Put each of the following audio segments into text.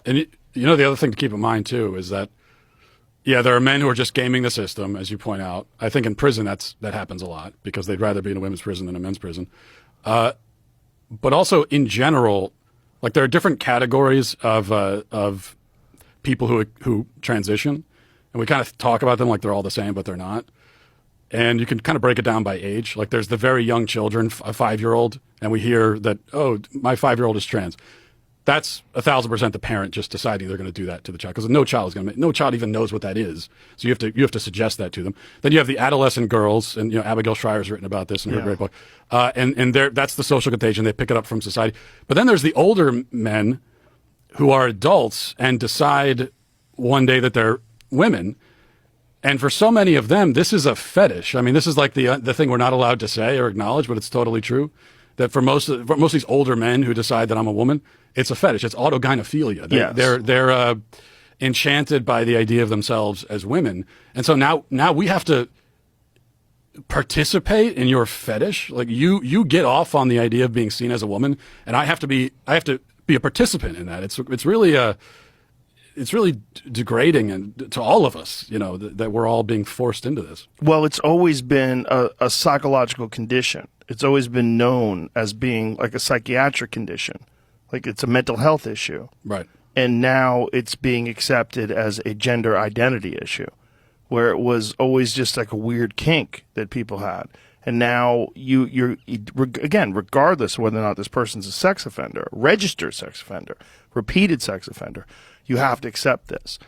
And you know, the other thing to keep in mind too is that, yeah, there are men who are just gaming the system, as you point out. I think in prison that happens a lot because they'd rather be in a women's prison than a men's prison. But also in general, like there are different categories of people who transition, and we kind of talk about them like they're all the same, but they're not. And you can kind of break it down by age. Like there's the very young children, a 5-year-old, and we hear that, oh, my 5-year-old is trans. That's 1,000% the parent just deciding they're going to do that to the child, because no child even knows what that is. So you have to suggest that to them. Then you have the adolescent girls, and you know Abigail Schreier's written about this in her great book. And that's the social contagion. They pick it up from society. But then there's the older men who are adults and decide one day that they're women. And for so many of them, this is a fetish. I mean, this is like the thing we're not allowed to say or acknowledge, but it's totally true. That for most of these older men who decide that I'm a woman, it's a fetish. It's autogynephilia. They're enchanted by the idea of themselves as women, and so now we have to participate in your fetish. Like you get off on the idea of being seen as a woman, and I have to be a participant in that. It's really degrading and to all of us, you know, that we're all being forced into this. Well, it's always been a psychological condition. It's always been known as being like a psychiatric condition, like it's a mental health issue. Right. And now it's being accepted as a gender identity issue, where it was always just like a weird kink that people had. And now you're again, regardless of whether or not this person's a sex offender, registered sex offender, repeated sex offender, you have to accept this.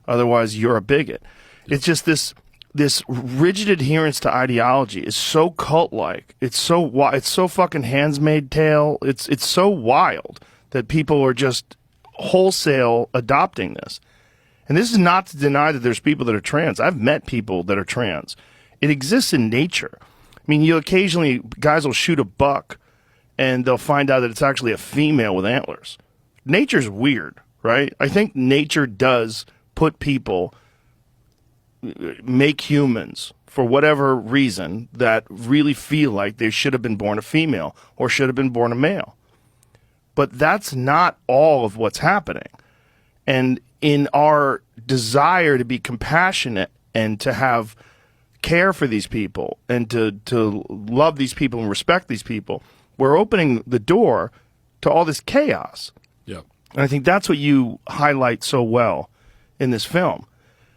Otherwise, you're a bigot. It's just this rigid adherence to ideology is so cult-like. It's so fucking Handmaid's Tale. It's so wild that people are just wholesale adopting this. And this is not to deny that there's people that are trans. I've met people that are trans. It exists in nature. I mean, guys will shoot a buck and they'll find out that it's actually a female with antlers. Nature's weird, right? I think nature does put people, make humans, for whatever reason, that really feel like they should have been born a female or should have been born a male. But that's not all of what's happening. And in our desire to be compassionate and to have care for these people and to love these people and respect these people, we're opening the door to all this chaos. Yeah. And I think that's what you highlight so well in this film.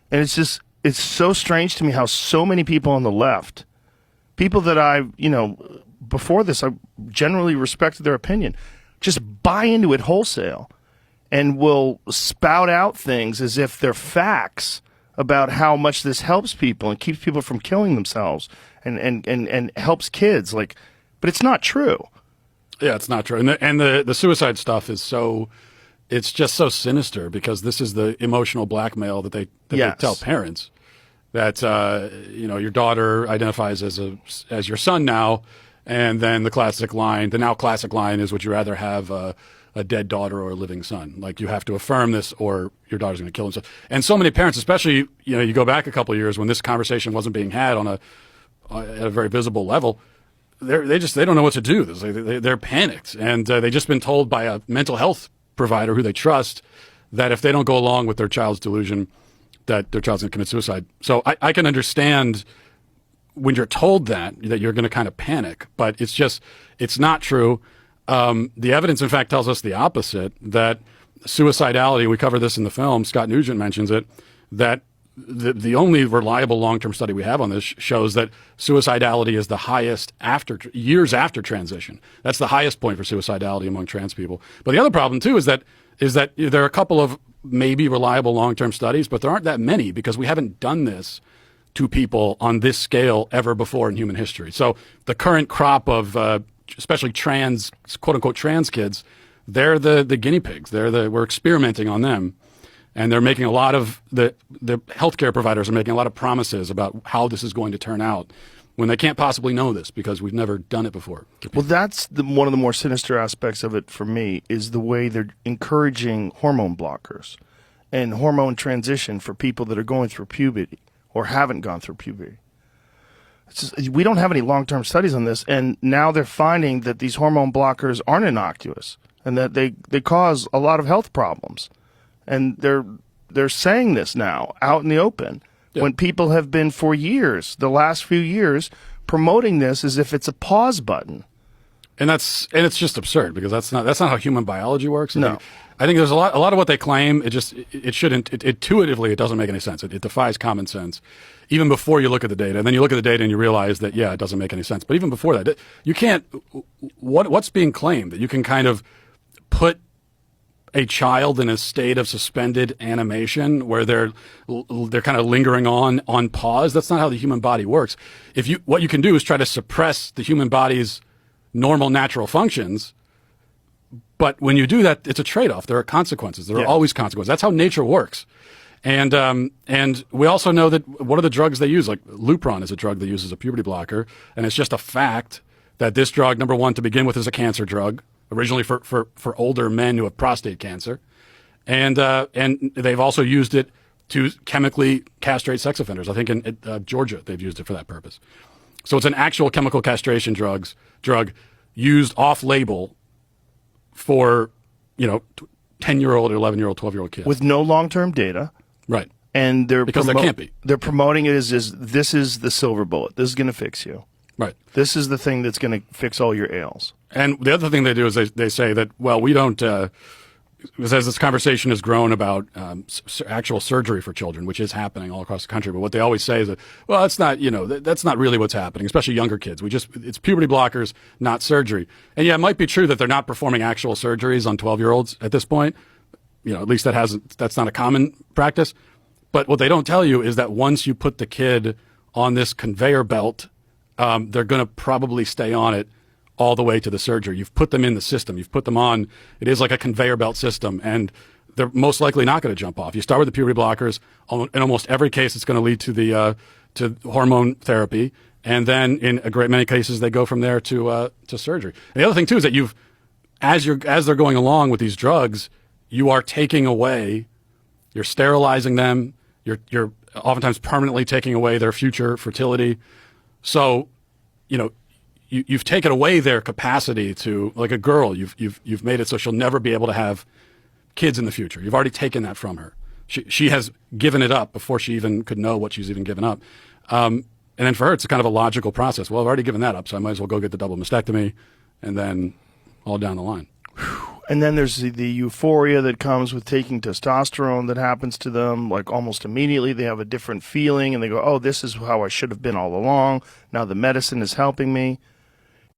And it's so strange to me how so many people on the left, people that before this, I generally respected their opinion, just buy into it wholesale and will spout out things as if they're facts about how much this helps people and keeps people from killing themselves and helps kids. But it's not true. Yeah, it's not true. And the suicide stuff is it's just so sinister because this is the emotional blackmail that they tell parents that, your daughter identifies as your son now. And then the now classic line is, would you rather have a dead daughter or a living son? Like, you have to affirm this or your daughter's going to kill himself. And so many parents, especially, you go back a couple of years when this conversation wasn't being had at a very visible level, they don't know what to do. They're panicked. And they've just been told by a mental health provider who they trust that if they don't go along with their child's delusion, that their child's going to commit suicide. So I can understand when you're told that you're going to kind of panic, but it's not true. The evidence, in fact, tells us the opposite, that suicidality, we cover this in the film, Scott Nugent mentions it, that the only reliable long-term study we have on this shows that suicidality is the highest years after transition. That's the highest point for suicidality among trans people. But the other problem, too, is that there are a couple of maybe reliable long-term studies, but there aren't that many because we haven't done this to people on this scale ever before in human history. So the current crop of especially trans, quote-unquote trans kids, they're the guinea pigs. We're experimenting on them. And they're making a lot of, the healthcare providers are making a lot of promises about how this is going to turn out when they can't possibly know this because we've never done it before. Well, that's one of the more sinister aspects of it for me is the way they're encouraging hormone blockers and hormone transition for people that are going through puberty or haven't gone through puberty. We don't have any long-term studies on this, and now they're finding that these hormone blockers aren't innocuous and that they cause a lot of health problems. and they're saying this now out in the open, when people have been for years, the last few years, promoting this as if it's a pause button. And it's just absurd, because that's not how human biology works. No. I think there's a lot of what they claim. Intuitively, it doesn't make any sense. It defies common sense, even before you look at the data. And then you look at the data and you realize that, yeah, it doesn't make any sense. But even before that, you can't, what's being claimed? That you can kind of put a child in a state of suspended animation where they're kind of lingering on pause. That's not how the human body works. What you can do is try to suppress the human body's normal natural functions, but when you do that, it's a trade-off. There are consequences. There are always consequences. That's how nature works. And we also know that what are the drugs they use? Like Lupron is a drug they use as a puberty blocker, and it's just a fact that this drug, number one, to begin with, is a cancer drug, originally for older men who have prostate cancer, and they've also used it to chemically castrate sex offenders. I think in Georgia they've used it for that purpose. So it's an actual chemical castration drug used off-label for 10-year-old, 11-year-old, 12-year-old kids with no long-term data, right? And because there can't be. They're promoting it as this is the silver bullet. This is going to fix you. Right. This is the thing that's going to fix all your ails. And the other thing they do is they say that, well, we don't, as this conversation has grown about actual surgery for children, which is happening all across the country, but what they always say is that, well, that's not, that's not really what's happening, especially younger kids. It's puberty blockers, not surgery. And yeah, it might be true that they're not performing actual surgeries on 12-year-olds at this point. At least that's not a common practice. But what they don't tell you is that once you put the kid on this conveyor belt, they're going to probably stay on it all the way to the surgery. You've put them in the system. You've put them on. It is like a conveyor belt system, and they're most likely not going to jump off. You start with the puberty blockers. In almost every case, it's going to lead to hormone therapy, and then in a great many cases, they go from there to surgery. And the other thing too is that as they're going along with these drugs, you are taking away, you're sterilizing them. You're oftentimes permanently taking away their future fertility. So, you've taken away their capacity to, like a girl, you've made it so she'll never be able to have kids in the future. You've already taken that from her. She has given it up before she even could know what she's even given up. And then for her, it's kind of a logical process. Well, I've already given that up, so I might as well go get the double mastectomy, and then all down the line. And then there's the euphoria that comes with taking testosterone that happens to them. Like almost immediately they have a different feeling and they go, oh, this is how I should have been all along. Now the medicine is helping me.